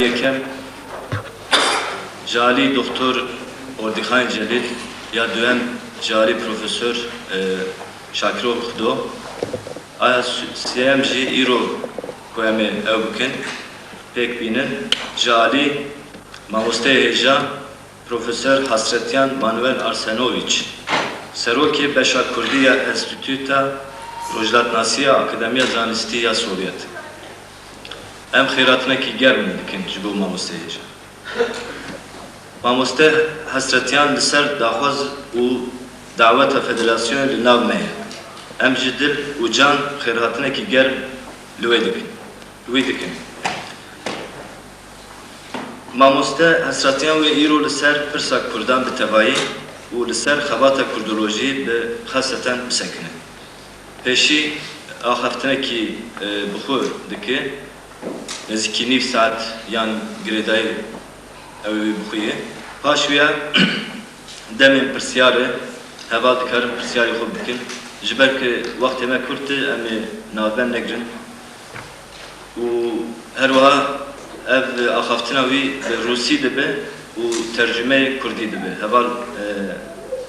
یکم جالی دکتر اردخان جلیل یا دوام جالی پروفسور شاکرو خدو آیا سیم جی ایرو کوامه او بکن پک بینن جالی ماموسته هجا پروفسور حسرتیان مانویل آرسنوویچ سروکی بشا کردیا انستیتوتا روجلاتناسیا اکادمیا زانستی یا سوویت ام خیراتنا کی گرم دکن جبو ماموسته هجا ماموسته حسرتیان لسر داخوز و دعوت فدراسیون لناو مه ام جدل و جان خیراتنا کی گرم لوی دکن ماموسته حسرتیان و ایرو لسر پرسا کردان به تبایی و لسر خبات کردولوژی به خاصتا بسکنه پیشی آخفتنه کی بخور دکه نزدیکی نیف ساعت یان گریدای اوی بخویه پاشویا دمین پرسیاره هوا دکارم پرسیاری خوب بکن جبر که وقت ما کرده امی نابن نگرن و هر وها اف آخفتنا وی روسی دبه و ترجمه کردی دبه هوا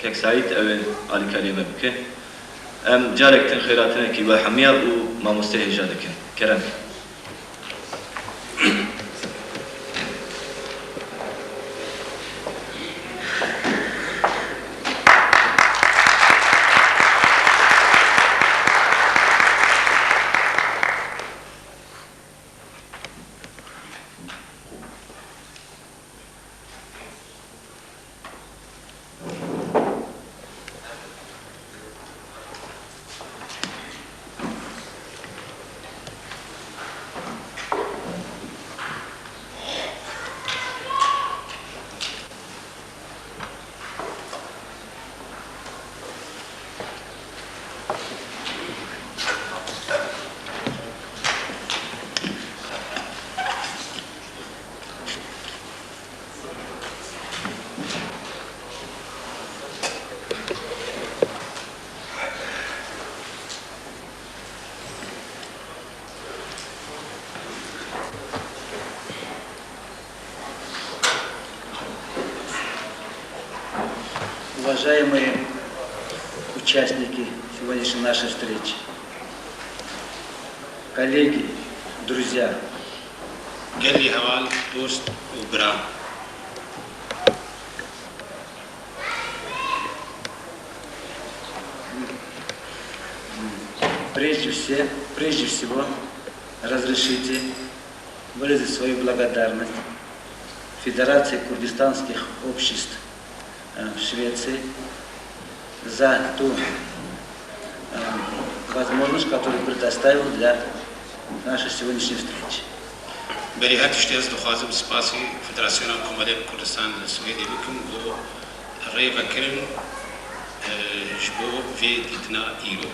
کک سعید اوی آلی کاریمه بکه ام جارکتن خیراتنا کی با حمیا و ماموسته هجا دکن کرم Уважаемые участники сегодняшней нашей встречи, коллеги, друзья, прежде всего разрешите выразить свою благодарность Федерации курдистанских обществ в Швеции за ту возможность, которую предоставил для нашей сегодняшней встречи. بريهات اشتياز دخازم سپاسی فدراسیون کمالی کردستان سوئدی بکم و ریو کرن جبو في ديتنا إيرو.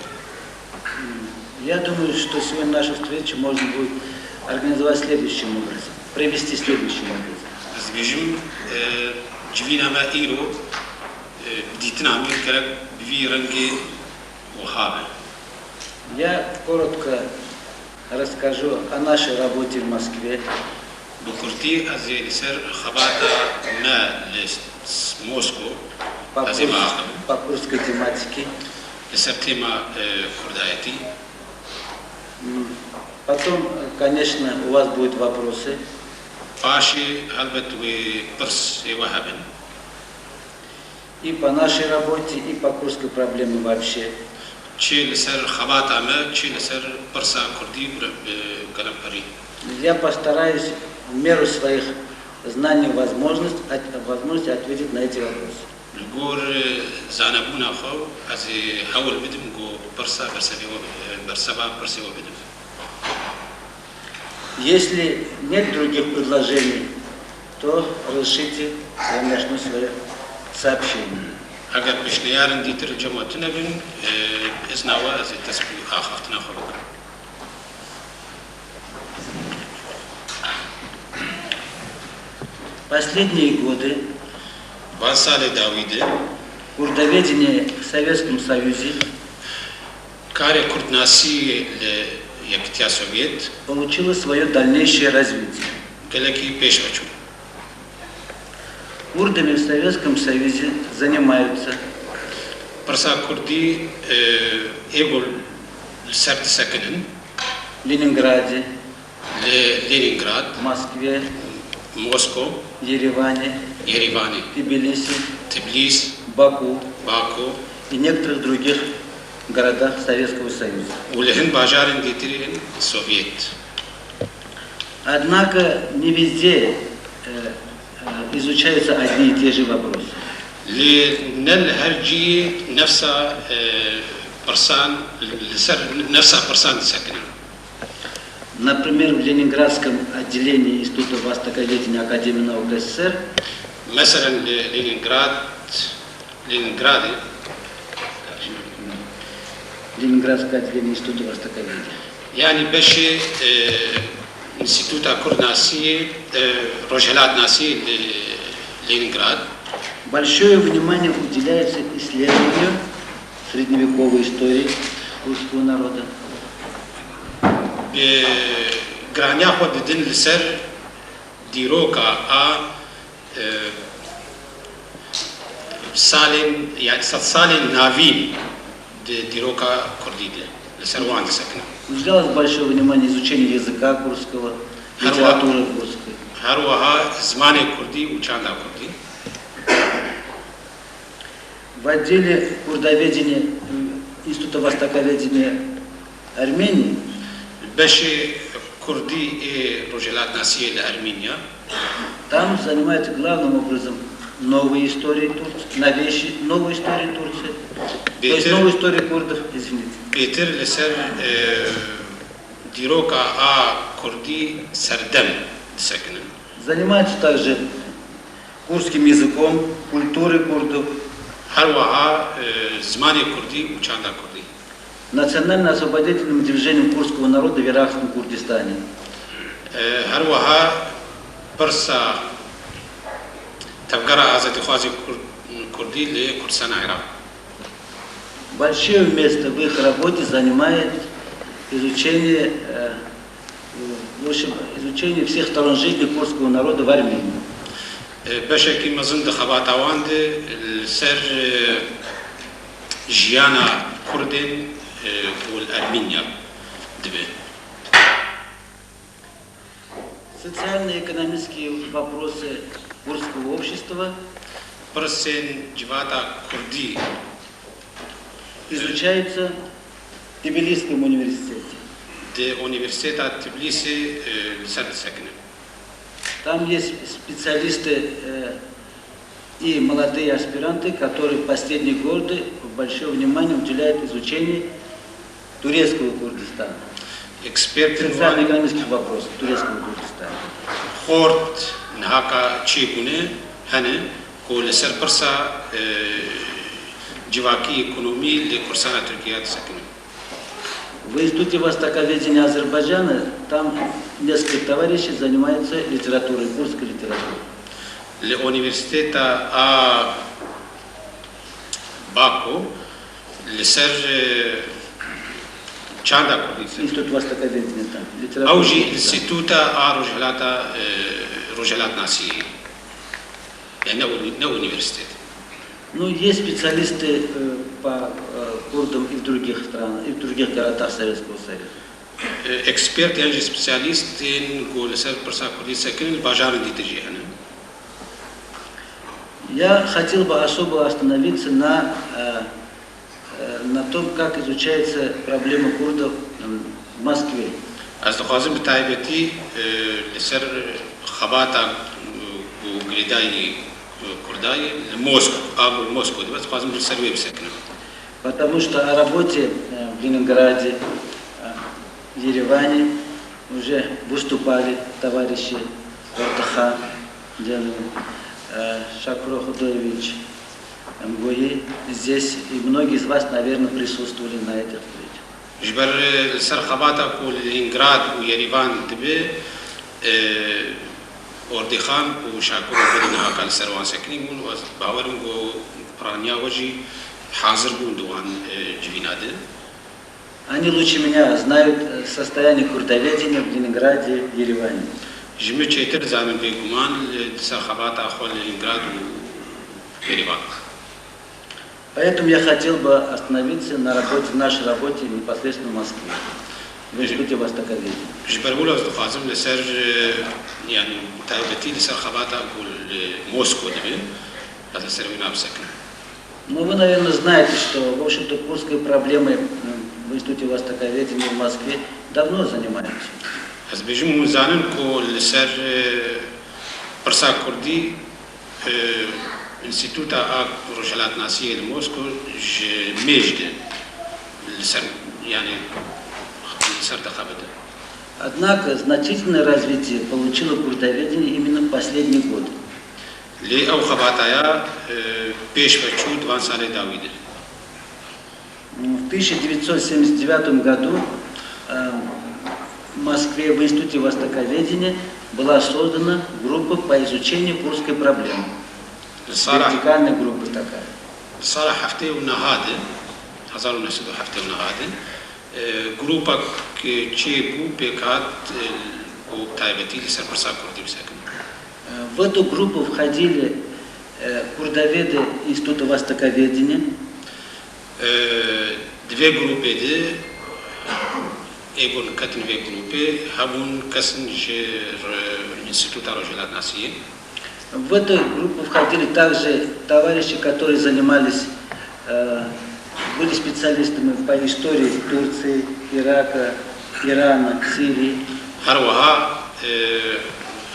Я думаю, что сегодня нашу встречу можно будет организовать следующим образом, провести следующим образом. Сбежим جوینا ما ایرو بديتنا من كرك بفي رنجي وخابه. Я коротко расскажу о нашей работе в Москве. بكرتي أزي لسر خباتا ما لموسكو по курдской тематике. لسر تيما كردايتي. Потом, конечно, у вас будут вопросы. Паши албет вы перс евахабен. И по нашей работе, и по курдской проблеме вообще. Чи лесер хабата ама, чи лесер перса курди галампари. Я постараюсь в меру своих знаний и возможностей ответить на эти вопросы. الجور زانبونا خو از حول بدم جو برسا برسبا بدم. Если нет других предложений, то разрешите, я начну свое сообщение. اگر بشنیارن دیتر جماعتنا بن ازناوا از تسبیح آخفتنا خلق. Последние годы курдоведение в Советском Союзе получило свое дальнейшее развитие. гелеки пешвачу. Курдами в Советском Союзе занимаются Парса курди эгол сарт сакнен в Ленинграде, Ленинград, Москве, Москва, Ереване, Ереване, Тбилиси, Тбилис, Баку Баку, и некоторых других городах Советского Союза. ولهن باجارن ديترين سوفيت. Однако не везде изучаются одни и те же вопросы. لنل هرجي نفسها برسان نفسها برسان ساكنين. Например, в Ленинградском отделении Института Востоковедения Академии наук СССР مثلا لينينغراد Ленинградское отделение Института Востоковедения. يعني بشي انستيتوتا كورناسي رجلات ناسي لينينغراد. Большое внимание уделяется исследованию средневековой истории русского народа. بجرانيا خود دين لسر ديروكا سالين يعني سالين نافين ديروكا كرديد لسر وان سكنه. Уделялось большое внимание изучению языка курского, литературы курской. هروها زمان كردي وشاندا كردي. В отделе курдоведения Института Востоковедения Армении بشي كردي رجلات ناسية لأرمينيا. там занимаются главным образом новые истории Турции, новые истории Турции, то есть новую историю курдов, извините. بيتر لسر ديروكا كردي سردم سكنن. Занимаются также курдским языком, культурой курдов, هروها زمان كردي وشاندا كردي. национально-освободительным движением курдского народа в Иракском Курдистане. هروها برسا تفجر أزت خوازي كردي لكردستان العراق. Большое место в их работе занимает изучение, в общем, изучение всех сторон жизни курдского народа в Армении. بشكل مزن دخبات عواند سر جيانا كردن والأرمينيا دبي. Социально-экономические вопросы курдского общества برسن جواتا كردي изучаются в Тбилисском университете. دي университета تبليسي لسر سكنه. Там есть специалисты и молодые аспиранты, которые в последние годы большое внимание уделяют изучению турецкого Курдистана, эксперты социально-экономических вопросов турецкого Курдистана. خورت نهاكا تشيكونه هنه كل سر برسا جواكي إقتصادي لكردستان تركيا سكنه. В Институте Востоковедения Азербайджана там несколько товарищей занимаются литературой, курдской литературой. لأونيفرسيتا باكو لسر چاندا كردي. Институт Востоковедения там. Литература. أوجي انستيتوتا رجلات ناسي. يعني نو университет. Ну, есть специалисты по курдам и в других странах, и в других городах Советского Союза. эксперт يعني специалист نقول سر برسا كردي سكن الباجار دي تجي هنا. Я хотел бы особо остановиться на том, как изучается проблема курдов в Москве. از دخوازم بتایبتی لسر خباتا وقلداي كرداي لموسكو موسكو بس دخوازم لسر ويب سكنه. Потому что о работе в Ленинграде, в Ереване уже выступали товарищи Вартахан, Шакур Худоевич, МГУИ. Здесь и многие из вас, наверное, присутствовали на этих встречах. جبر لسر خباتا كول لينغراد ويريفان دبي أردخان وشاكور بدنا هكال سروان سكنين باورم جو برانيا وجي حاضر بوندوان جويناده. Они лучше меня знают состояние курдоведения в Ленинграде, в Ереване. جمع چیتر زمین به گمان لسرخبات أخوان لنينغراد وبيريفان. Поэтому я хотел бы остановиться на работе, нашей работе непосредственно в Москве, в Институте Востоковедения. جبرول از دخوازم لسر يعني تایبتی لسرخبات أقول موسكو دبين هذا سروينا بسكن. Ну, вы, наверное, знаете, что, в общем-то, курской проблемой в Институте Востоковедения в Москве давно занимаются. از بيجم مزانن كو لسر برسا كردي انستيتوتا رجالات ناسية لموسكو ميجد لسر يعني لسر دخابده. Однако значительное развитие получило курдоведение именно в последние годы. لي أو خباتايا بيش بچود وان سالي داويده. В 1979 году в Москве в Институте Востоковедения была создана группа по изучению курдской проблемы. Вертикальная группа такая. صار حفتي ونهاده هزارو نسدو حفتي ونهاده جروبك تشيبو بيكات وتايبتي لسر برسا كردي بسكن. В эту группу входили курдоведы Института Востоковедения. Две группы де эйгон катн две группы хабун касн жер Института рожалат насие. В эту группу входили также товарищи, которые занимались, были специалистами по истории Турции, Ирака, Ирана, Сирии. هروها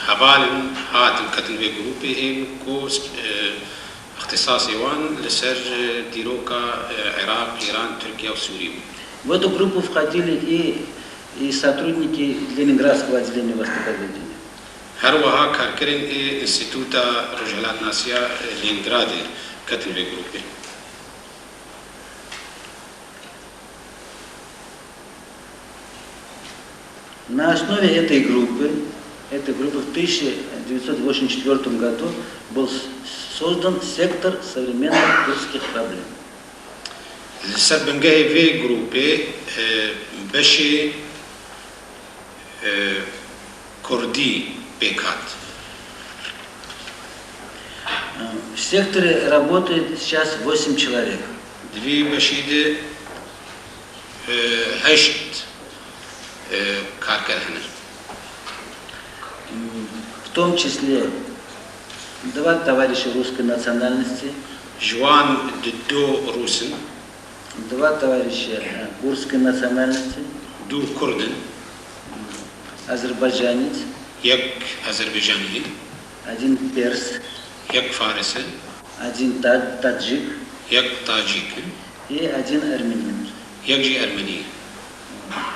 حبالن هاتن كتن في جروبي هي كورس اختصاصي وان لسر ديروكا عراق إيران تركيا وسوريا. В эту группу входили и сотрудники Ленинградского отделения Востоковедения. هروها كاركرين انستيتوتا رجالات ناسيا لينغراد كتن في جروبي. На основе этой группы в 1984 году был создан сектор современных курдских проблем. السبنجاي في جروبي بشي كردي بيكات. В секторе работает сейчас 8 человек. Две башиды هشت كاركرهن. В том числе 2 товарища русской национальности, جوان دو روسن 2 товарища курдской национальности, دو كردن азербайджанец, يك أذربيجاني 1 перс, يك فارسي 1 таджик يك تاجيك и 1 армянин. يك جي أرمني.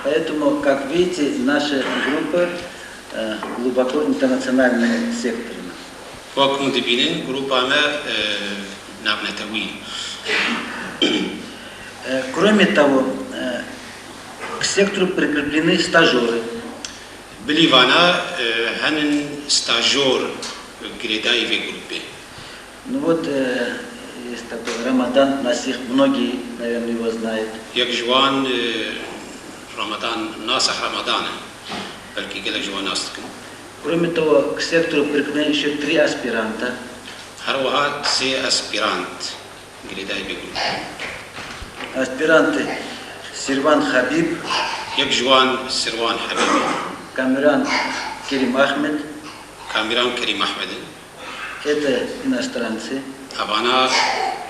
Поэтому, как видите, наша группа глубоко интернациональная секторная. وكم تبينين جروبا ما نابنتوي. Кроме того, к сектору прикреплены стажеры. بليفانا هنن ستاجور гридai في جروبي. Ну вот, есть такой Рамадан Насих, многие, наверное, его знают. يك جوان رمضان ناصح رمضان بلكي كلا جوان ناصتكم. Кроме того, к сектору прикреплены еще 3 аспиранта. هروها سي اسبيرانت гридai في جروبي. Аспиранты Серван Хабиб, يك جوان سروان حبيبي. Камеран Керим Ахмед. كاميران كريم أحمد. Это иностранцы. أبانا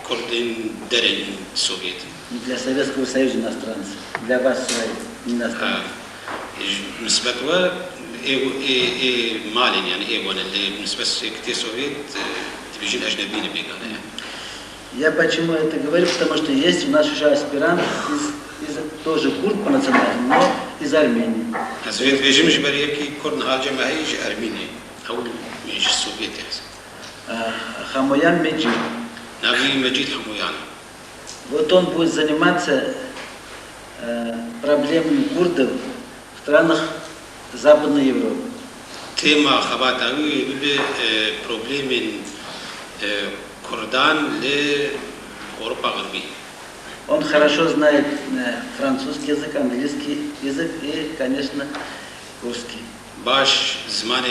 كردين درين سوفيتي. Для Советского Союза иностранцы. Для вас свои иностранцы. نسبة و مالين يعني وانا اللي بالنسبة كتير سوفيت تبيجين أجنبيين بيجانا يعني. Я почему это говорю, потому что есть у нас уже аспирант из тоже курд по национальности, но из Армении. Советы бежим же барьерки курд на Алжамахи же Армения, а он меньше Советы. Хамоян Меджид. Нави Меджид Хамоян. Вот он будет заниматься проблемами курдов в странах Западной Европы. Тема хабатави бибе проблемин Курдан ле Европа Гарби. Он хорошо знает французский язык, английский язык и, конечно, русский. باش زمان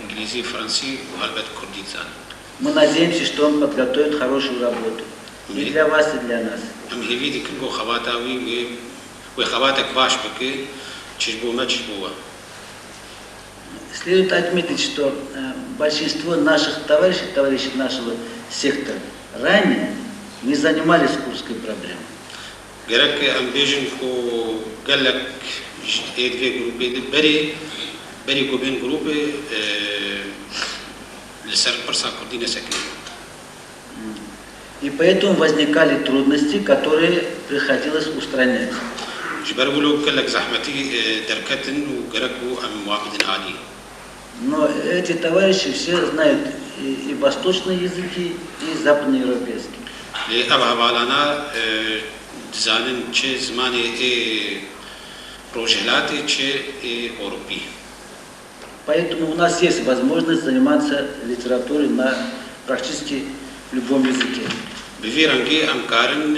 انجليزي فرنسي وهلبت كردي زان. Мы надеемся, что он подготовит хорошую работу. И для вас, и для нас. ام هیوی دی کنگو خواتاوی و خواتک باش بکی چشبو ما چشبوه. Следует отметить, что большинство наших товарищей нашего сектора, ранее не занимались курдской проблемой. گرک ام بیشن کو گلک ایدوی گروپی بری کو بین گروپی لسر پرسا کردی نسکنی. И поэтому возникали трудности, которые приходилось устранять. جبرولو كلك زحمتي دركتن وجركو أم واحد عالي. Но эти товарищи все знают и восточные языки, и западноевропейские. لأبها بالنا زانن چه زمانی прожилаты چه أوروبي. Поэтому у нас есть возможность заниматься литературой практически в любом языке. بفيرانجي أم كارن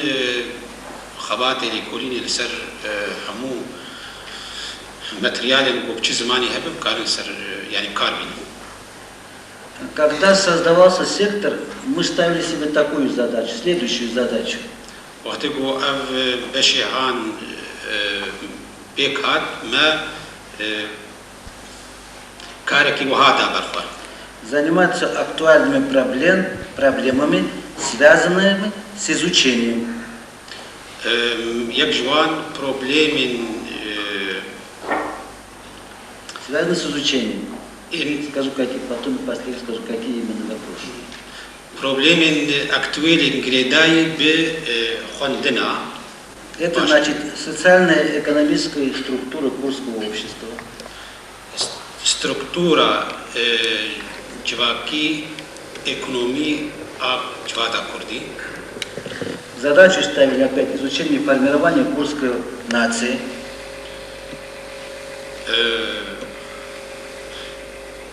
خباتي لكوليني لسر همو материален وبچه زماني هبم كارن سر يعني كارمين. Когда создавался сектор, мы ставили себе такую задачу, следующую задачу. وقتكو أف بشيعان بيكات ما كاركي وهذا برخوا. Заниматься актуальными проблемами, связанными с изучением. يجوان проблемين связаны с изучением. Скажу, какие, потом последовательно скажу, какие именно вопросы. Проблемин актуэлен гредай бхондена. Это значит социальная, экономическая структура курдского общества. Структура чуваки, экономии, чувата курди. Задачу ставили опять изучение формирования курдской нации.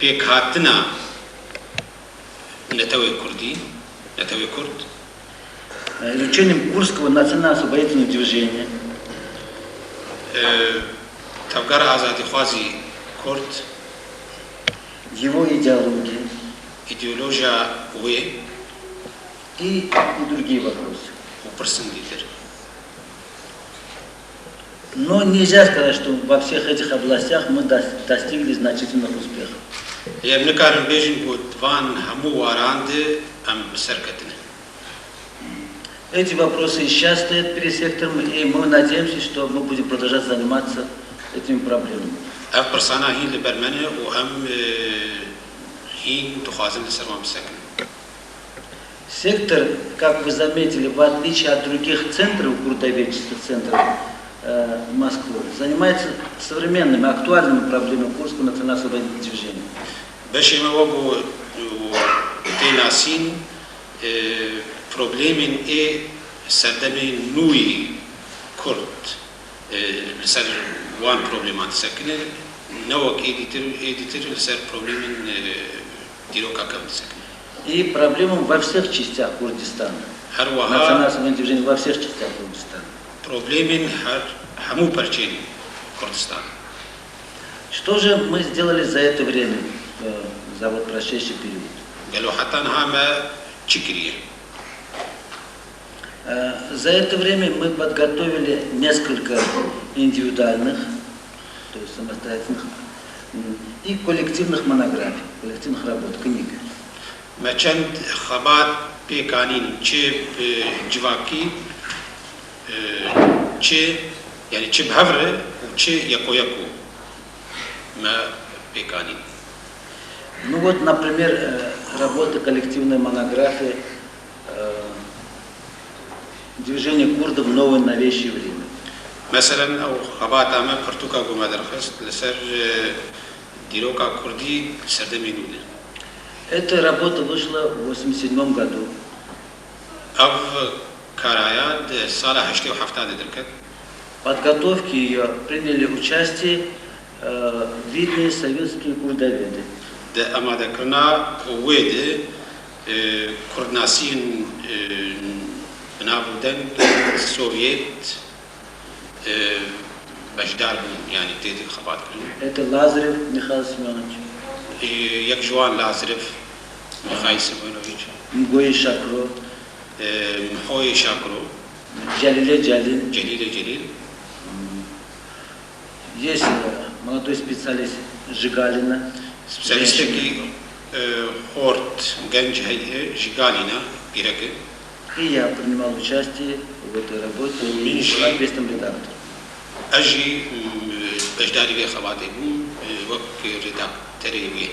بيكاتنا نتوي كردي نتوي كرد изучением курдского национально-освободительного движения. تفكر آزادي خوازي كرد его идеологии идеология وي и другие вопросы. وبرسنديتر. Но нельзя сказать, что во всех этих областях мы достигли значительных успехов. Я бы не кажем бежин вот ван хаму варанды ам серкатны. Эти вопросы и сейчас стоят перед сектором, и мы надеемся, что мы будем продолжать заниматься этими проблемами. أف برسانا هين لبرمانة وهم هين تخازن لسرمان بسكن. Сектор, как вы заметили, в отличие от других центров курдоведческих центров Москвы, занимается современными, актуальными проблемами курдского национально-освободительного движения. بشي ما وقو تناسين проблемين سردمي نوي كرد لسر وان проблемات سكنه نوك إديتر لسر проблемين ديروكا كم سكنه. И проблемам во всех частях Курдистана. Национально-освободительное движение во всех частях Курдистана. Проблемин хаму парчен Курдистан. Что же мы сделали за это время, за вот прошедший период? За это время мы подготовили несколько индивидуальных, то есть самостоятельных, и коллективных монографий, коллективных работ, книг. Мачанд хабат пеканин че джваки че يعني че бхавре че яко ма пеканин. Ну вот, например, работа коллективной монографии «Движение курдов. Новое новейшее время». مثلا أو خبات أمام برتوكا قمادرخس لسر ديروكا كردي سردمينودي. Эта работа вышла в 1987 году. أف كرايات صالح هشتي وحفتاد دركت. В подготовке ее приняли участие видные советские курдоведы. ده أما ذكرنا ويد كردناسين بنابودن السوفيت بجدار يعني تيتي خبات كلهم Это Лазарев Михаил Семенович, يك جوان لازرف مخاي سيمونوفيتش Мгои Шакро, محوي شاكرو Джалиле Джалин. جليل جليل Есть молодой специалист Жигалина. سبيشاليستي هورت جنج هي جيغالينا إيرك И я принимал участие в этой работе и был ответственным редактором. أجي بجداري بي خباتي بوم وك редакторي بي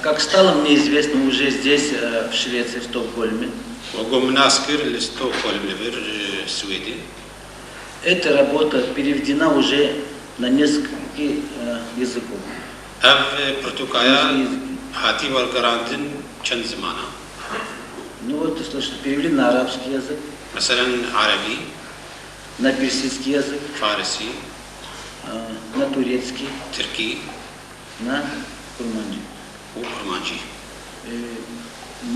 Как стало мне известно уже здесь, в Швеции, в Стокгольме, وقوم ناسكر لستوكهولم لفر السويدي эта работа переведена уже на несколько языков. أف برتوكايا هاتي ورقراندن چند زمانا Ну вот, слушай, перевели на арабский язык, مثلا عربي на персидский язык, فارسي на турецкий, تركي на курманджи. وكرمانجي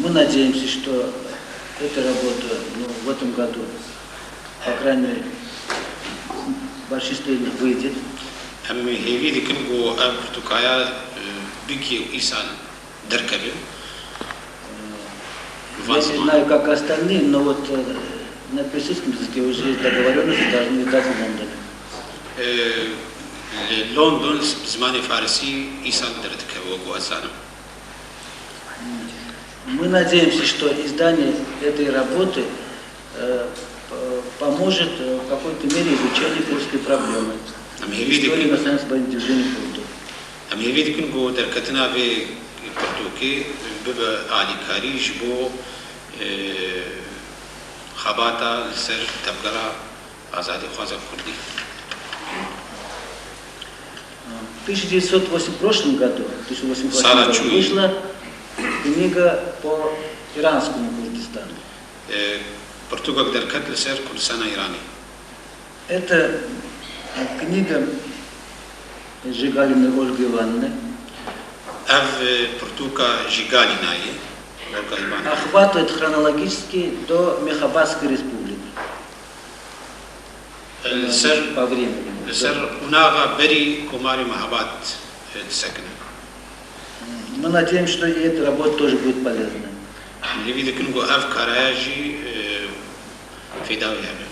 Мы надеемся, что эта работа в этом году, по крайней мере, в большинстве их выйдет. أم هيفي دي كنقو أف برتوكايا بيكي وإيسان دركبي Я не знаю, как остальные, но вот на персидском языке уже есть договоренность, должны дать в Лондоне. لندن زمان فارسي إيسان دركبي وقو أسانا Мы надеемся, что издание этой работы поможет в какой-то мере изучению курдской проблемы. Истории национального освободительного движения курдов. أم هيفي دي كنقو دركتنا في برتوكي ببا آلي كاري جبو خباتا لسر تبقرا آزادي خوازا كردي В 1908 прошлом году, в 1808 Сара году Чуи. вышла книга по иранскому Курдистану. برتوكا دركت لسر كردستان إيراني Это книга Жигалиной Ольги Ивановны. أف برتوكا جيغالي ناي ولغا إيبان Охватывает хронологически до Мехабадской республики. لسر По времени. لسر وناغا بري كوماري مهابات تسكن Мы надеемся, что и эта работа тоже будет полезной. اللي بيدك نقو أف كاراجي في داوي هذا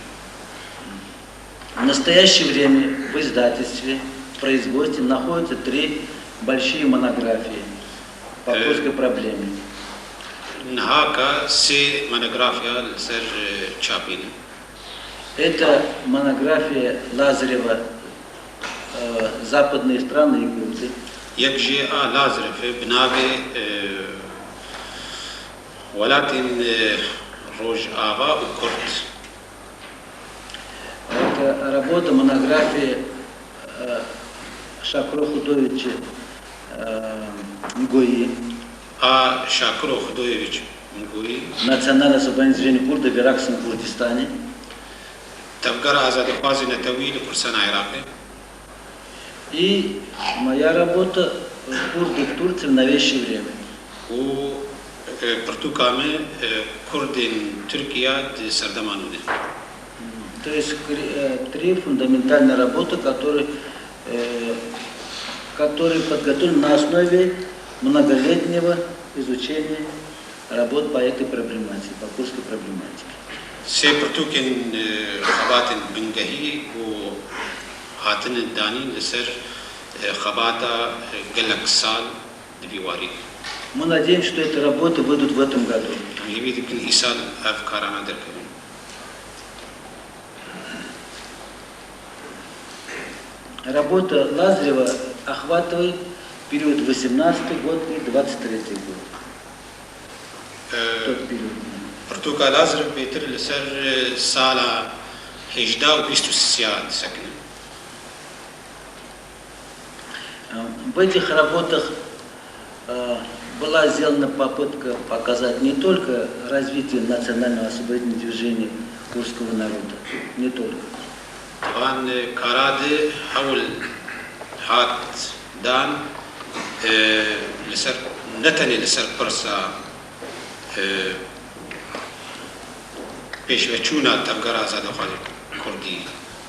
В настоящее время в издательстве, в производстве находятся 3 большие монографии по курдской проблеме. نهاكا سي монография لسر تشابين Это монография Лазарева «Западные страны и курды». يكجي لازر في بنابي ولكن روج آبا وكرد Это работа, монография Шакро Худовича Мгои, شاكرو خدويفيتش مقوي национальное освободительное движение курдов в Иракском Курдистане. تفقر آزادي خوازي نتوي لكرسان عراقي И моя работа «Курды в Турции в новейшее время». و برتوكامي كردين تركيا دي سردمانوني То есть 3 фундаментальные работы, которые подготовлены на основе многолетнего изучения работ по этой проблематике, по курдской проблематике. سي برتوكين خباتن بنجهي و هاتن الداني لسر خباتا قلق سال دبيواري Мы надеемся, что эти работы выйдут в этом году. يبيدك الإيصال أفكارنا دركبين Работа Лазарева охватывает период 18 год и 23 год. Тот период. برتوكا لازر بيتر لسر سالا هجدا وبيستو سياد سكن В этих работах была сделана попытка показать не только развитие национального освободительного движения курдского народа, не только. طبعا كاراد حول هات دان لسر نتني لسر برسا پیشوچونا تفگر آزاد خواهد کردی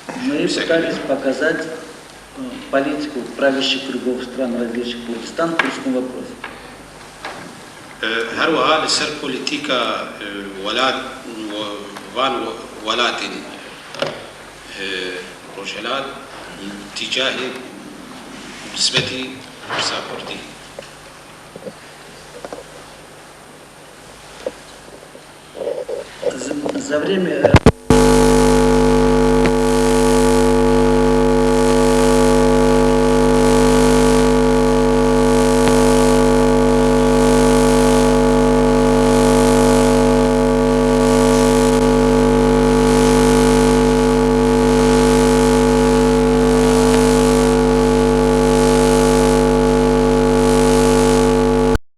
Мы пытались показать политику правящих кругов стран, различных Курдистан в курдском вопросе. هروها لسر بوليتيكا ولات وان ولاتن روجلات تجاه نسبتي بساكوردي За время